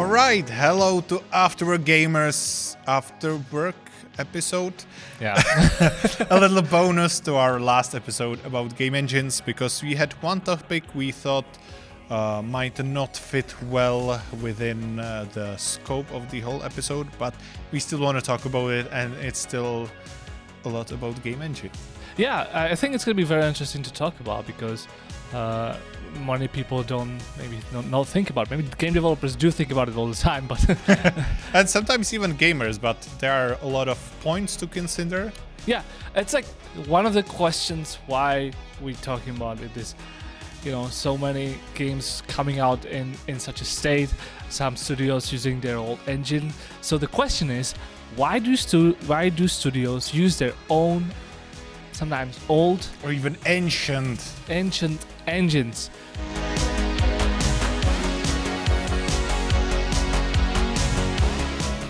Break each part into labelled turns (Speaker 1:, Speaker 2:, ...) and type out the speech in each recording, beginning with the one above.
Speaker 1: All right, hello to After Work Gamers After Work episode.
Speaker 2: Yeah.
Speaker 1: A little bonus to our last episode about game engines, because we had one topic we thought might not fit well within the scope of the whole episode, but we still want to talk about it, and it's still a lot about game engine.
Speaker 2: Yeah, I think it's going to be very interesting to talk about because many people don't not think about it. Maybe game developers do think about it all the time, but
Speaker 1: and sometimes even gamers, but there are a lot of points to consider.
Speaker 2: Yeah, it's like one of the questions why we're talking about it is, so many games coming out in such a state, some studios using their old engine. So the question is, why do studios use their own, sometimes old
Speaker 1: or even ancient
Speaker 2: engines?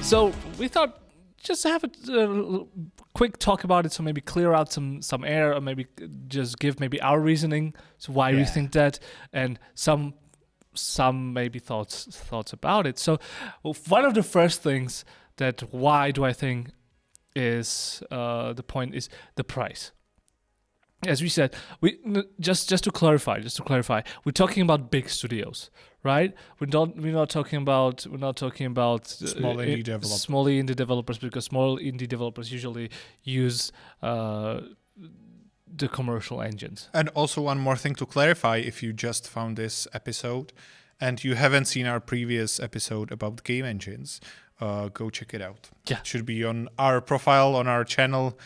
Speaker 2: So we thought just have a quick talk about it, so maybe clear out some air, or maybe just give maybe our reasoning to why we think that, and some maybe thoughts about it. So one of the first things that why do I think is the point is the price. As we said, we just to clarify, we're talking about big studios, right? We're not talking about
Speaker 1: small
Speaker 2: indie developers, because small indie developers usually use the commercial engines.
Speaker 1: And also one more thing to clarify: if you just found this episode and you haven't seen our previous episode about game engines, go check it out.
Speaker 2: Yeah,
Speaker 1: it should be on our profile on our channel.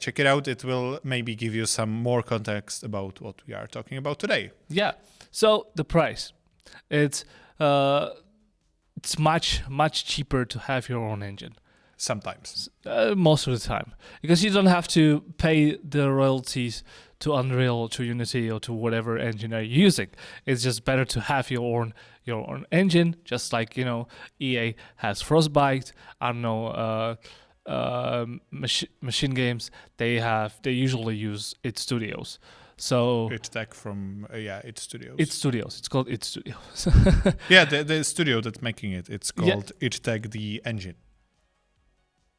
Speaker 1: Check it out. It will maybe give you some more context about what we are talking about today.
Speaker 2: Yeah. So the price, it's much cheaper to have your own engine.
Speaker 1: Sometimes.
Speaker 2: Most of the time, because you don't have to pay the royalties to Unreal, to Unity, or to whatever engine you're using. It's just better to have your own engine, just like EA has Frostbite. I don't know. Machine Games, they usually use id Studios. So
Speaker 1: id Tech from id Studios.
Speaker 2: id Studios. It's called id Studios.
Speaker 1: Yeah, the studio that's making it. It's called id Tech the engine.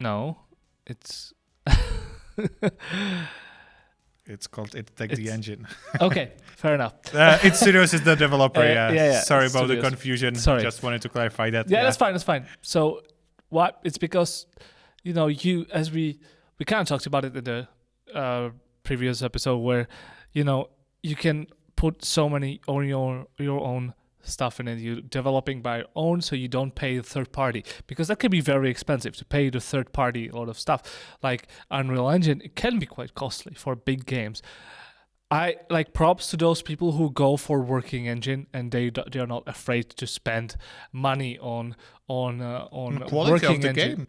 Speaker 2: No, it's.
Speaker 1: It's called id Tech the engine.
Speaker 2: Okay, fair enough.
Speaker 1: id Studios is the developer. Sorry about
Speaker 2: Studios.
Speaker 1: the confusion.
Speaker 2: Sorry.
Speaker 1: Just wanted to clarify that.
Speaker 2: Yeah, that's fine. So what? It's because as we kind of talked about it in the previous episode, where you can put so many on your own stuff in it. You're developing by your own, so you don't pay the third party, because that can be very expensive to pay the third party a lot of stuff. Like Unreal Engine, it can be quite costly for big games. I like props to those people who go for working engine, and they are not afraid to spend money on
Speaker 1: quality
Speaker 2: working
Speaker 1: of the
Speaker 2: engine.
Speaker 1: game.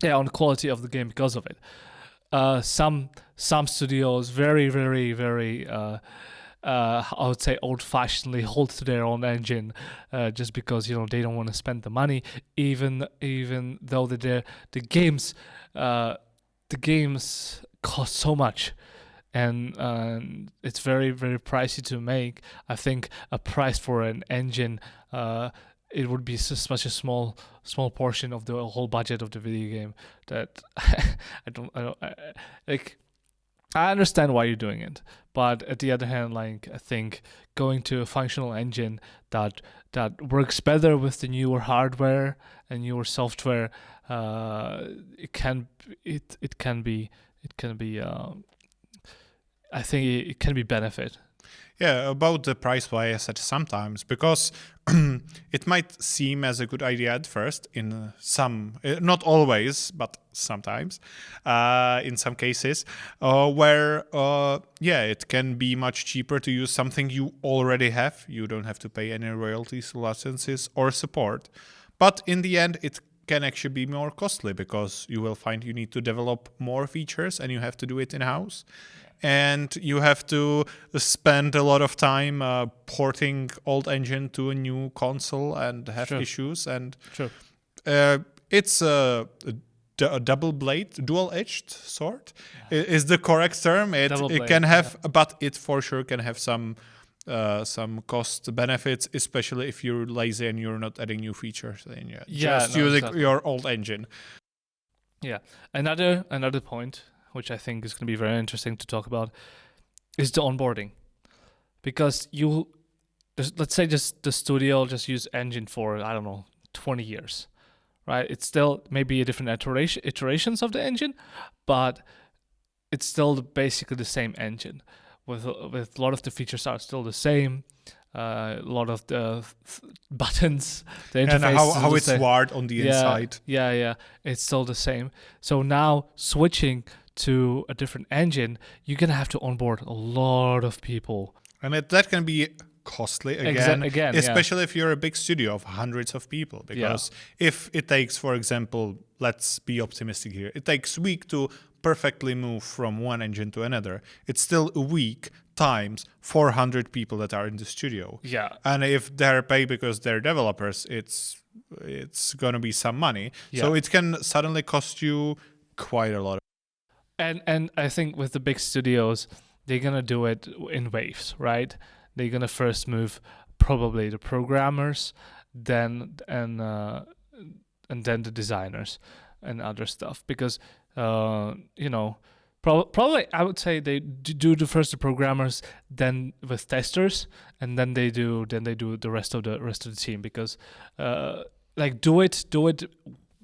Speaker 2: Yeah, on the quality of the game because of it. Some studios very, very, very I would say old-fashionedly hold to their own engine, just because they don't want to spend the money, even though the games cost so much, and it's very, very pricey to make. I think a price for an engine, it would be such a small portion of the whole budget of the video game that I understand why you're doing it, but at the other hand, I think going to a functional engine that works better with the newer hardware and newer software, it can be I think it can be benefit.
Speaker 1: Yeah, about the price, why I said sometimes, because it might seem as a good idea at first in some, not always, but sometimes, in some cases, where, it can be much cheaper to use something you already have. You don't have to pay any royalties, licenses, or support. But in the end, it can actually be more costly, because you will find you need to develop more features and you have to do it in-house. And you have to spend a lot of time porting old engine to a new console and have issues. And it's a dual-edged sword is the correct term. It can have, but it for sure can have some some cost benefits, especially if you're lazy and you're not adding new features. Then just
Speaker 2: no,
Speaker 1: using
Speaker 2: exactly.
Speaker 1: your old engine.
Speaker 2: Yeah. Another point, which I think is going to be very interesting to talk about, is the onboarding. Because let's say just the studio just use engine for, I don't know, 20 years, right? It's still maybe a different iterations of the engine, but it's still basically the same engine. With a lot of the features are still the same. A lot of the buttons, the interface,
Speaker 1: And how it's wired on the inside.
Speaker 2: Yeah, it's still the same. So now switching to a different engine, you're gonna have to onboard a lot of people.
Speaker 1: And that can be costly again, especially
Speaker 2: yeah.
Speaker 1: if you're a big studio of hundreds of people. Because if it takes, for example, let's be optimistic here, it takes a week to perfectly move from one engine to another. It's still a week times 400 people that are in the studio.
Speaker 2: Yeah.
Speaker 1: And if they're paid because they're developers, it's gonna be some money.
Speaker 2: Yeah.
Speaker 1: So it can suddenly cost you quite a lot.
Speaker 2: And I think with the big studios, they're gonna do it in waves, right? They're gonna first move probably the programmers, then and then the designers and other stuff, because probably I would say they do the first the programmers, then with testers, and then they do the rest of the team, because like do it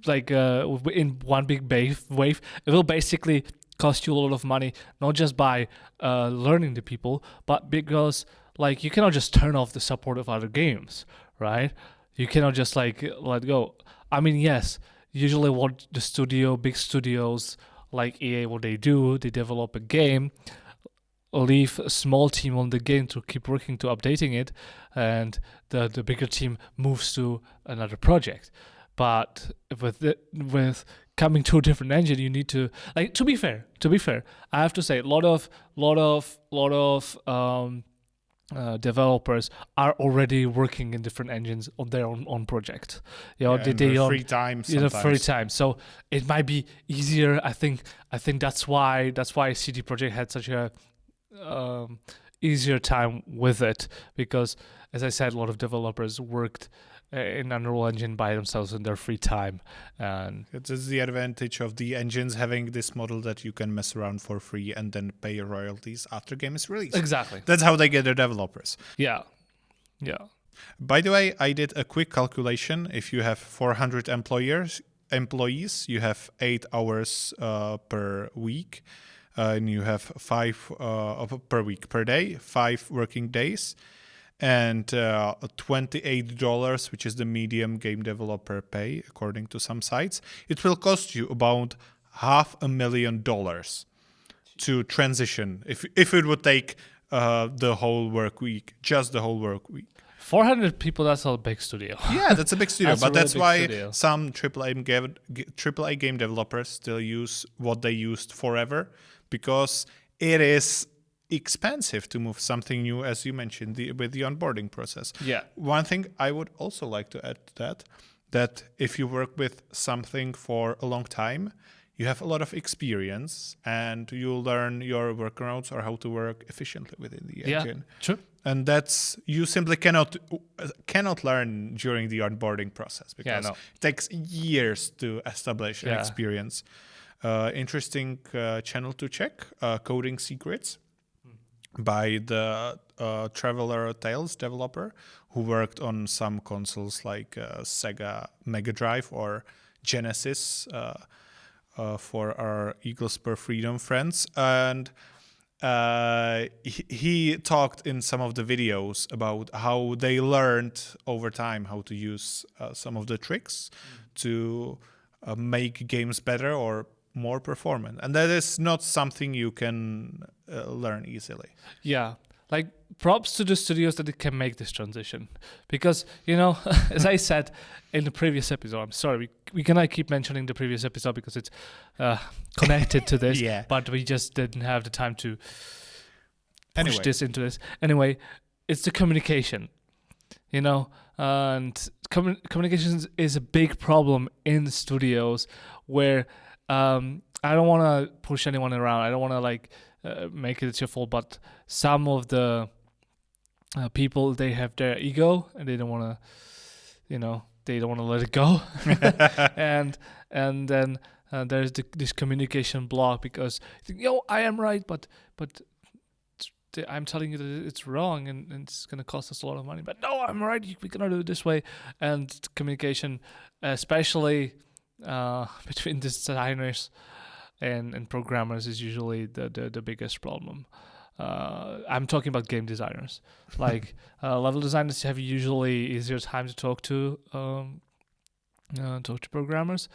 Speaker 2: like in one big wave. It will basically cost you a lot of money, not just by learning the people, but because like you cannot just turn off the support of other games, right? You cannot just like let go. I mean, yes, usually what the big studios like EA, what they do, they develop a game, leave a small team on the game to keep working to updating it, and the bigger team moves to another project. But with coming to a different engine, you need to like to be fair. I have to say a lot of developers are already working in different engines on their own project.
Speaker 1: They free time sometimes.
Speaker 2: Free time. So it might be easier. I think that's why CD Projekt had such a easier time with it, because as I said, a lot of developers worked in Unreal Engine by themselves in their free time. And
Speaker 1: it is the advantage of the engines having this model that you can mess around for free and then pay royalties after game is released.
Speaker 2: Exactly.
Speaker 1: That's how they get their developers.
Speaker 2: Yeah.
Speaker 1: By the way, I did a quick calculation. If you have 400 employees, you have 8 hours per week, and you have 5 per week, per day, 5 working days. And $28, which is the medium game developer pay, according to some sites. It will cost you about $500,000 to transition if it would take the whole work week, just the whole work week.
Speaker 2: 400 people, that's a big studio.
Speaker 1: Yeah, that's a big studio, but that's why
Speaker 2: studio.
Speaker 1: Some AAA game developers still use what they used forever, because it is expensive to move something new, as you mentioned, with the onboarding process.
Speaker 2: Yeah.
Speaker 1: One thing I would also like to add to that if you work with something for a long time, you have a lot of experience and you learn your workarounds or how to work efficiently within the engine.
Speaker 2: Yeah, true.
Speaker 1: And that's you simply cannot learn during the onboarding process, because it takes years to establish an experience. Interesting channel to check, Coding Secrets, by the Traveler Tales developer, who worked on some consoles like Sega Mega Drive or Genesis for our Eagles Per Freedom friends. And he talked in some of the videos about how they learned over time how to use some of the tricks to make games better or more performant, and that is not something you can learn easily.
Speaker 2: Yeah, like props to the studios that it can make this transition, because as I said in the previous episode, I'm sorry we cannot keep mentioning the previous episode because it's connected to this.
Speaker 1: Yeah,
Speaker 2: but we just didn't have the time to push this into this. Anyway, it's the communication, and communications is a big problem in studios where I don't want to push anyone around. I don't want to make it your fault, but some of the people, they have their ego and they don't want to, they don't want to let it go. and then there's this communication block because you think, yo, I am right, but I'm telling you that it's wrong and it's going to cost us a lot of money. But no, I'm right. We cannot do it this way. And communication, especially between designers and programmers, is usually the biggest problem. I'm talking about game designers. Like level designers have usually easier time to talk to programmers.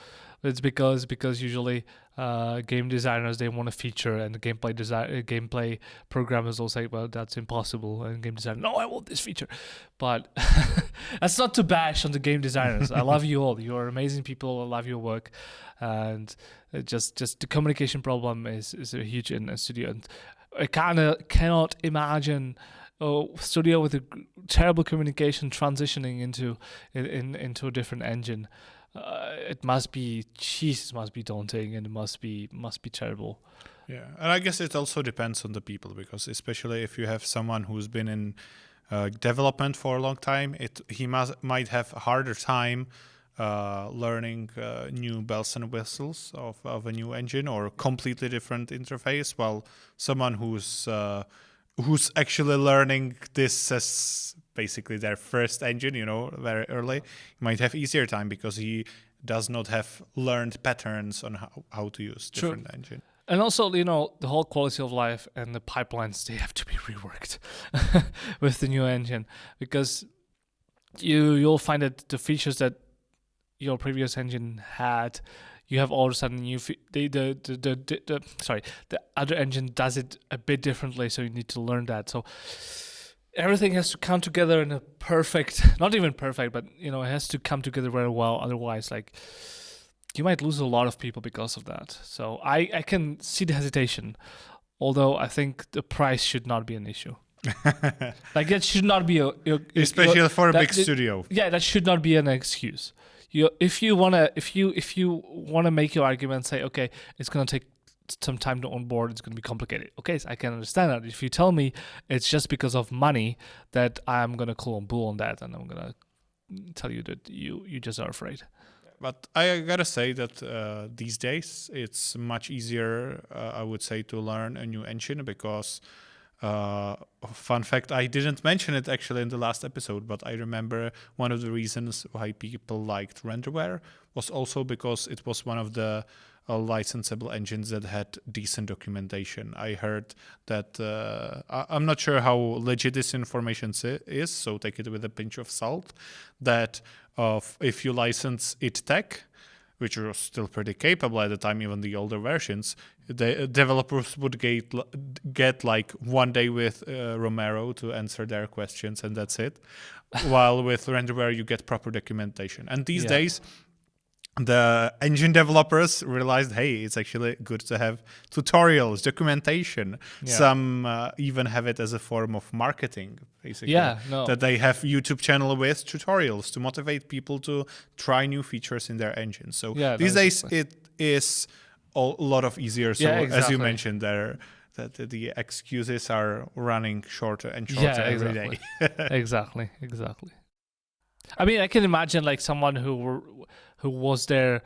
Speaker 2: It's because usually game designers, they want a feature, and the gameplay programmers will say, well, that's impossible, and game designer, no, I want this feature. But that's not to bash on the game designers. I love you all. You're amazing people. I love your work, and just the communication problem is a huge in a studio. And I cannot imagine a studio with a terrible communication transitioning into a different engine. It must be daunting, and it must be miserable.
Speaker 1: Yeah, and I guess it also depends on the people, because especially if you have someone who's been in development for a long time, he might have a harder time learning new bells and whistles of a new engine or a completely different interface, while someone who's actually learning this as basically their first engine, very early, might have easier time because he does not have learned patterns on how to use different engine.
Speaker 2: And also, the whole quality of life and the pipelines, they have to be reworked with the new engine, because you'll find that the features that your previous engine had, you have all of a sudden the other engine does it a bit differently, so you need to learn that. So everything has to come together in a perfect, not even perfect, but it has to come together very well. Otherwise, you might lose a lot of people because of that. So I can see the hesitation, although I think the price should not be an issue. That should not be
Speaker 1: especially for a big studio.
Speaker 2: Yeah, that should not be an excuse. If you wanna make your argument, say, okay, it's gonna take some time to onboard, it's gonna be complicated. Okay, so I can understand that. If you tell me it's just because of money, that I'm gonna call on bull on that, and I'm gonna tell you that you just are afraid.
Speaker 1: But I gotta say that these days it's much easier, I would say, to learn a new engine, because fun fact, I didn't mention it actually in the last episode, but I remember one of the reasons why people liked Renderware was also because it was one of the licensable engines that had decent documentation. I heard that, I'm not sure how legit this information is, so take it with a pinch of salt, that if you license it-Tech, which was still pretty capable at the time, even the older versions, the developers would get like 1 day with Romero to answer their questions, and that's it. While with Renderware, you get proper documentation. And these days, the engine developers realized, hey, it's actually good to have tutorials, documentation. Yeah. Some even have it as a form of marketing, basically.
Speaker 2: Yeah, no.
Speaker 1: That they have YouTube channel with tutorials to motivate people to try new features in their engine. So these days it is a lot of easier. So as you mentioned there, that the excuses are running shorter and shorter every day.
Speaker 2: Exactly. I mean, I can imagine like someone who was there,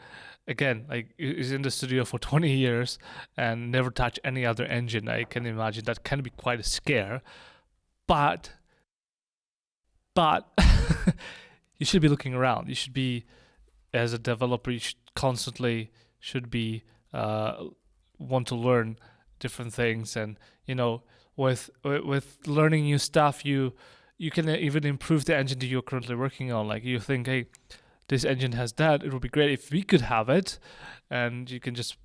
Speaker 2: again, like is in the studio for 20 years and never touched any other engine. I can imagine that can be quite a scare, but you should be looking around. You should be, as a developer, you should constantly be want to learn different things, and with learning new stuff, you can even improve the engine that you're currently working on. Like you think, hey, this engine has that, it would be great if we could have it, and you can just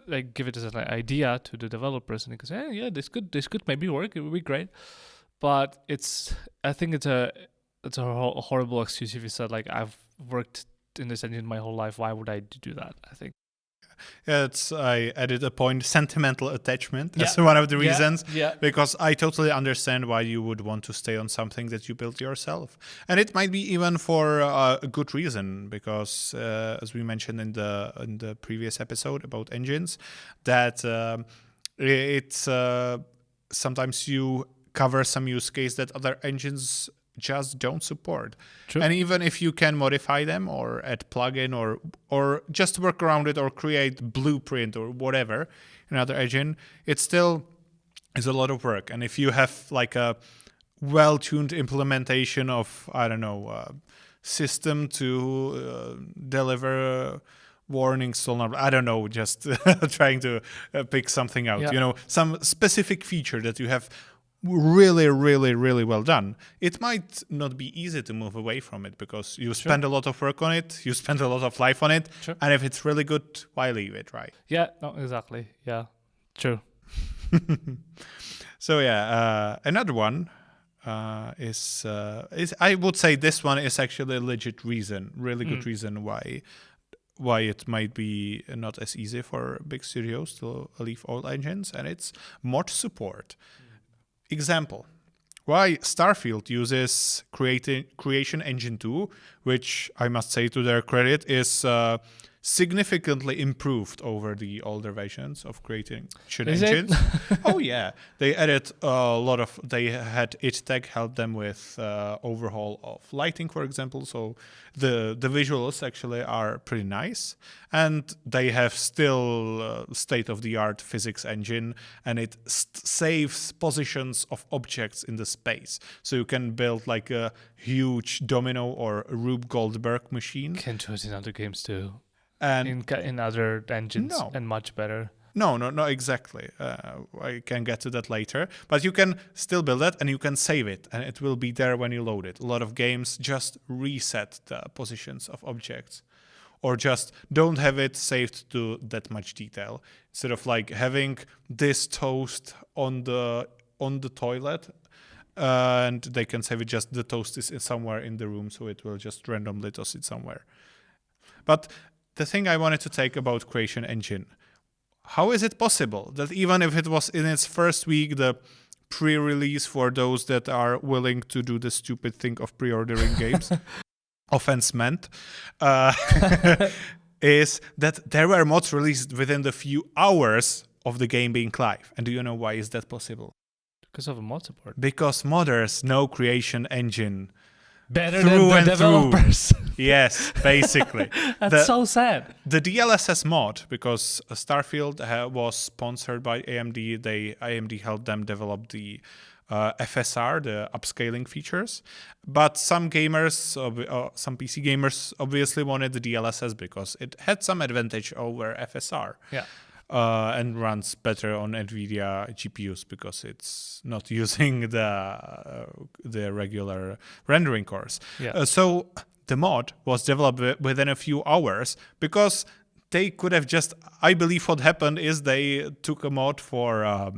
Speaker 2: like give it as an idea to the developers, and you can say, hey, yeah, this could maybe work, it would be great. But I think it's a horrible excuse if you said like, I've worked in this engine my whole life, why would I do that? I think
Speaker 1: I added a point, sentimental attachment as one of the reasons, because I totally understand why you would want to stay on something that you built yourself, and it might be even for a good reason, because as we mentioned in the previous episode about engines, that it's sometimes you cover some use case that other engines just don't support.
Speaker 2: True.
Speaker 1: And even if you can modify them or add plugin or just work around it or create blueprint or whatever in another engine, it still is a lot of work. And if you have like a well-tuned implementation of, I don't know, system to deliver warnings, I don't know, just trying to pick something out, some specific feature that you have really, really, really well done, it might not be easy to move away from it because you spend a lot of work on it, you spend a lot of life on it, and if it's really good, why leave it, right?
Speaker 2: Yeah, no, exactly. Yeah, true.
Speaker 1: So another one is I would say this one is actually a legit reason, really good reason why it might be not as easy for big studios to leave old engines, and it's mod support. Example, why Starfield uses Creation Engine 2, which I must say to their credit is significantly improved over the older versions of Creation Engines. Oh yeah, they added a lot of, they had id Tech help them with overhaul of lighting, for example, so the visuals actually are pretty nice, and they have still state-of-the-art physics engine, and it saves positions of objects in the space, so you can build like a huge domino or Rube Goldberg machine.
Speaker 2: Can do it in other games too.
Speaker 1: And
Speaker 2: in other engines, and much better. No,
Speaker 1: exactly. I can get to that later. But you can still build that, and you can save it, and it will be there when you load it. A lot of games just reset the positions of objects, or just don't have it saved to that much detail. Instead of like having this toast on the toilet, and they can save it, just the toast is somewhere in the room, so it will just randomly toss it somewhere. But the thing I wanted to take about Creation Engine, how is it possible that even if it was in its first week, the pre-release for those that are willing to do the stupid thing of pre-ordering games, offense meant, is that there were mods released within the few hours of the game being live. And do you know why is that possible?
Speaker 2: Because of a mod support.
Speaker 1: Because modders know Creation Engine
Speaker 2: better than the developers.
Speaker 1: Yes, basically.
Speaker 2: That's so sad.
Speaker 1: The DLSS mod, because Starfield was sponsored by AMD, AMD helped them develop the FSR, the upscaling features. But some gamers, some PC gamers obviously wanted the DLSS because it had some advantage over FSR.
Speaker 2: Yeah.
Speaker 1: And runs better on NVIDIA GPUs because it's not using the regular rendering cores.
Speaker 2: Yeah.
Speaker 1: So the mod was developed within a few hours because they could have just, I believe what happened is they took a mod for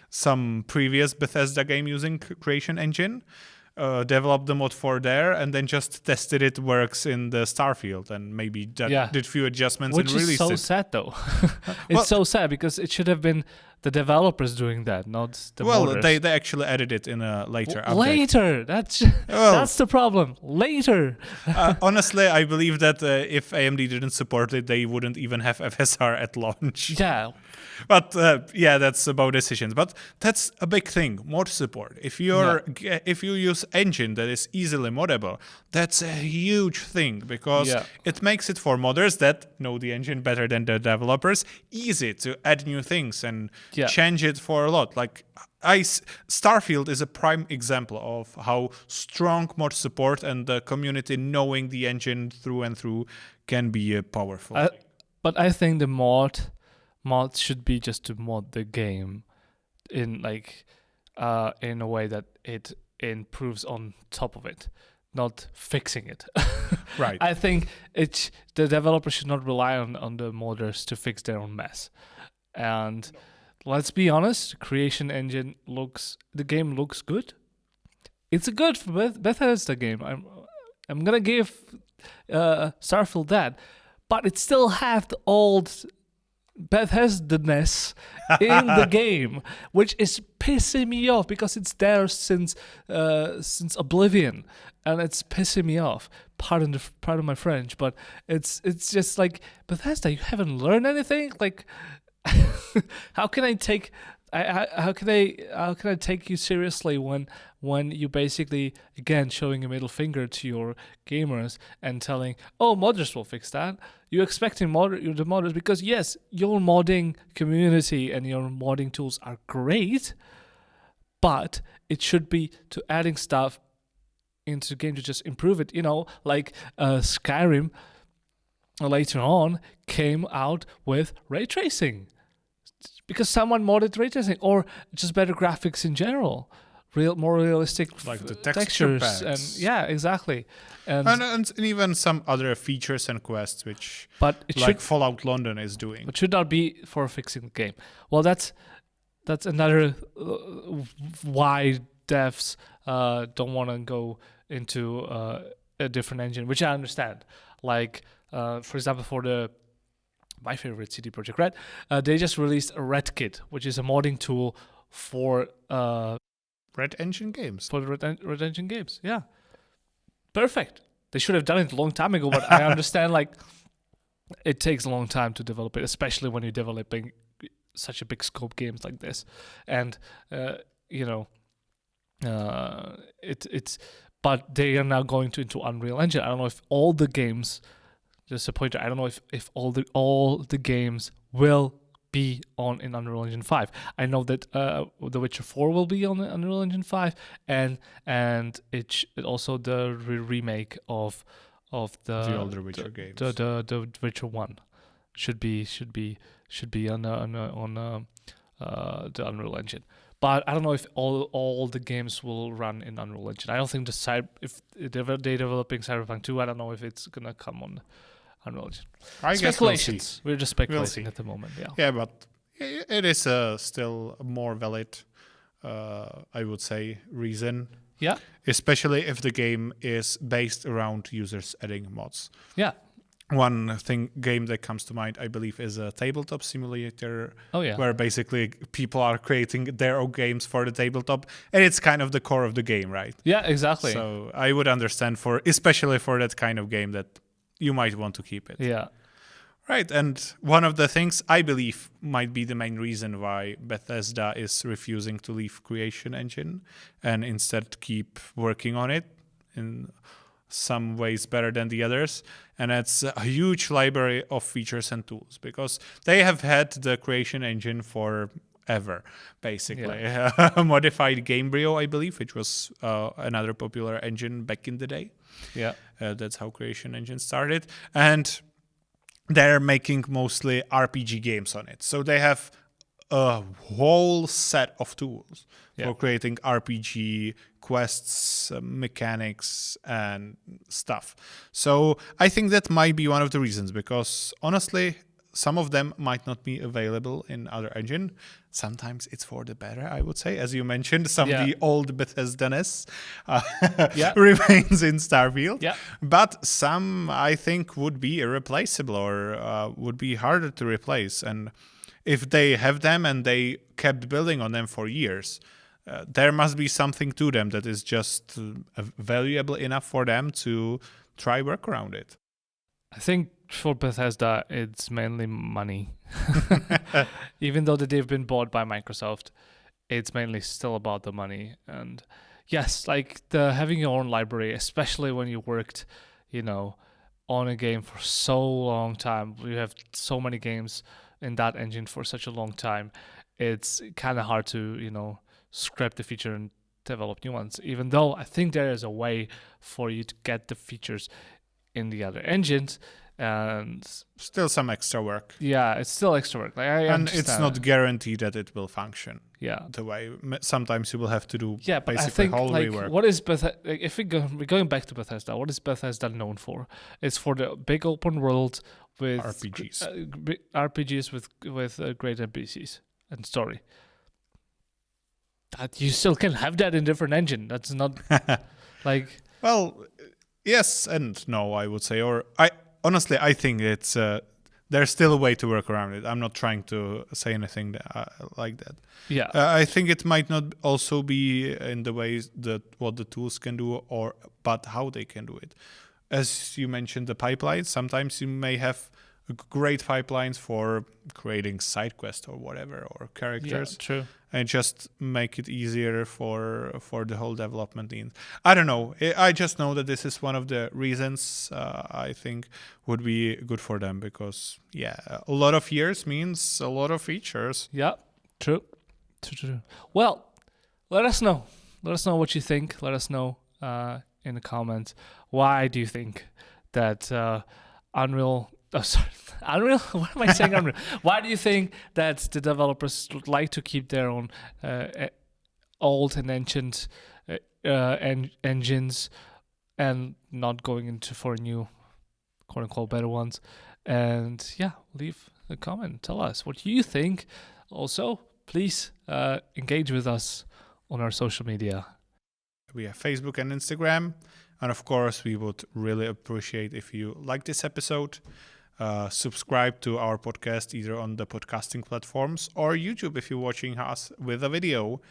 Speaker 1: some previous Bethesda game using Creation Engine, developed the mod for there, and then just tested it works in the Starfield, and maybe did few adjustments and released it.
Speaker 2: Which is so sad, though. It's so sad because it should have been the developers doing that, not the modders.
Speaker 1: They actually added it in a later update.
Speaker 2: Later, that's the problem. Later.
Speaker 1: Honestly, I believe that if AMD didn't support it, they wouldn't even have FSR at launch.
Speaker 2: Yeah.
Speaker 1: But that's about decisions. But that's a big thing, mod support. If you use engine that is easily moddable, that's a huge thing because it makes it for modders that know the engine better than the developers easy to add new things and change it for a lot. Like Starfield is a prime example of how strong mod support and the community knowing the engine through and through can be powerful.
Speaker 2: But I think the mods should be just to mod the game in a way that it improves on top of it, not fixing it.
Speaker 1: Right.
Speaker 2: I think the developer should not rely on the modders to fix their own mess. And let's be honest, Creation Engine the game looks good. It's a good Bethesda game. I'm gonna give Starfield that, but it still have the old Bethesda-ness in the game, which is pissing me off because it's there since Oblivion, and it's pissing me off. Pardon my French, but it's just like, Bethesda, you haven't learned anything. Like, how can I take how can I take you seriously when you basically again showing a middle finger to your gamers and telling, oh, modders will fix that. You're expecting the modders, because yes, your modding community and your modding tools are great, but it should be to adding stuff into the game to just improve it. Like Skyrim later on came out with ray tracing because someone modded ray tracing, or just better graphics in general, more realistic
Speaker 1: like the texture
Speaker 2: textures,
Speaker 1: packs.
Speaker 2: and yeah, exactly,
Speaker 1: and even some other features and quests which
Speaker 2: but it
Speaker 1: like Fallout London is doing.
Speaker 2: should not be for fixing the game. Well, that's another why devs don't want to go into a different engine, which I understand. Like for example, for my favorite CD Projekt Red, they just released a Red Kit, which is a modding tool for
Speaker 1: Red Engine games.
Speaker 2: For the Red Engine games. Yeah, perfect. They should have done it a long time ago, but I understand like it takes a long time to develop it, especially when you're developing such a big scope games like this, and it's. But they are now going into Unreal Engine. I don't know if all the games. Just a pointer. I don't know if all the games will be in Unreal Engine 5. I know that The Witcher 4 will be on Unreal Engine 5, and it also the remake of the
Speaker 1: older Witcher games.
Speaker 2: The Witcher 1 should be on the Unreal Engine. But I don't know if all the games will run in Unreal Engine. I don't think if they're developing Cyberpunk 2, I don't know if it's gonna come on Unreal Engine.
Speaker 1: I guess we'll see.
Speaker 2: We're just speculating at the moment. Yeah.
Speaker 1: Yeah, but it is still a more valid, I would say, reason.
Speaker 2: Yeah.
Speaker 1: Especially if the game is based around users adding mods.
Speaker 2: Yeah.
Speaker 1: One game that comes to mind, I believe, is a tabletop simulator.
Speaker 2: Oh yeah.
Speaker 1: Where basically people are creating their own games for the tabletop, and it's kind of the core of the game, right?
Speaker 2: Yeah, exactly.
Speaker 1: So I would understand especially for that kind of game that you might want to keep it.
Speaker 2: Yeah.
Speaker 1: Right, and one of the things I believe might be the main reason why Bethesda is refusing to leave Creation Engine and instead keep working on it in some ways better than the others, and it's a huge library of features and tools, because they have had the Creation Engine forever, basically. Yeah. Modified Gamebryo, I believe, which was another popular engine back in the day.
Speaker 2: Yeah.
Speaker 1: That's how Creation Engine started, and they're making mostly RPG games on it. So they have a whole set of tools for creating RPG quests, mechanics, and stuff. So I think that might be one of the reasons, because honestly, some of them might not be available in other engine. Sometimes it's for the better, I would say. As you mentioned, some of the old Bethesda-ness remains in Starfield.
Speaker 2: Yeah.
Speaker 1: But some, I think, would be irreplaceable or would be harder to replace. And if they have them and they kept building on them for years, there must be something to them that is just valuable enough for them to try work around it.
Speaker 2: I think for Bethesda, it's mainly money. Even though that they've been bought by Microsoft, it's mainly still about the money. And yes, like having your own library, especially when you worked, on a game for so long time, you have so many games in that engine for such a long time, it's kind of hard to, scrap the feature and develop new ones. Even though I think there is a way for you to get the features in the other engines, and
Speaker 1: still some extra work.
Speaker 2: Yeah, it's still extra work. Like
Speaker 1: and it's not guaranteed that it will function.
Speaker 2: Yeah,
Speaker 1: the way sometimes you will have to do.
Speaker 2: Yeah, but
Speaker 1: basically
Speaker 2: I think
Speaker 1: whole
Speaker 2: like
Speaker 1: rework.
Speaker 2: What is Bethesda? Like, if we're going back to Bethesda, what is Bethesda known for? It's for the big open world with RPGs with great NPCs and story. That you still can have that in different engine. That's not like.
Speaker 1: Well, yes and no, I would say. Or honestly, I think it's there's still a way to work around it. I'm not trying to say anything like that.
Speaker 2: Yeah.
Speaker 1: I think it might not also be in the ways that what the tools can do, but how they can do it. As you mentioned, the pipeline. Sometimes you may have great pipelines for creating side quests or whatever, or characters.
Speaker 2: Yeah, true.
Speaker 1: And just make it easier for the whole development team. I don't know. I just know that this is one of the reasons I think would be good for them, because a lot of years means a lot of features.
Speaker 2: Yeah, true. Well, let us know. Let us know what you think. Let us know in the comments. Why do you think that Unreal? Oh, sorry, Unreal. What am I saying? Unreal. Why do you think that the developers like to keep their own old and ancient engines and not going into for new, quote unquote, better ones? And leave a comment. Tell us what you think. Also, please engage with us on our social media.
Speaker 1: We have Facebook and Instagram. And of course, we would really appreciate if you like this episode. Subscribe to our podcast either on the podcasting platforms or YouTube if you're watching us with a video.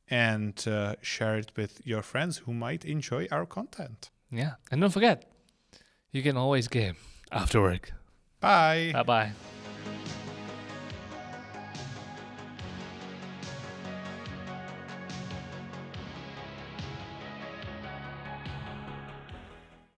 Speaker 1: And share it with your friends who might enjoy our content.
Speaker 2: Yeah. And don't forget, you can always game after work.
Speaker 1: Bye.
Speaker 2: Bye-bye.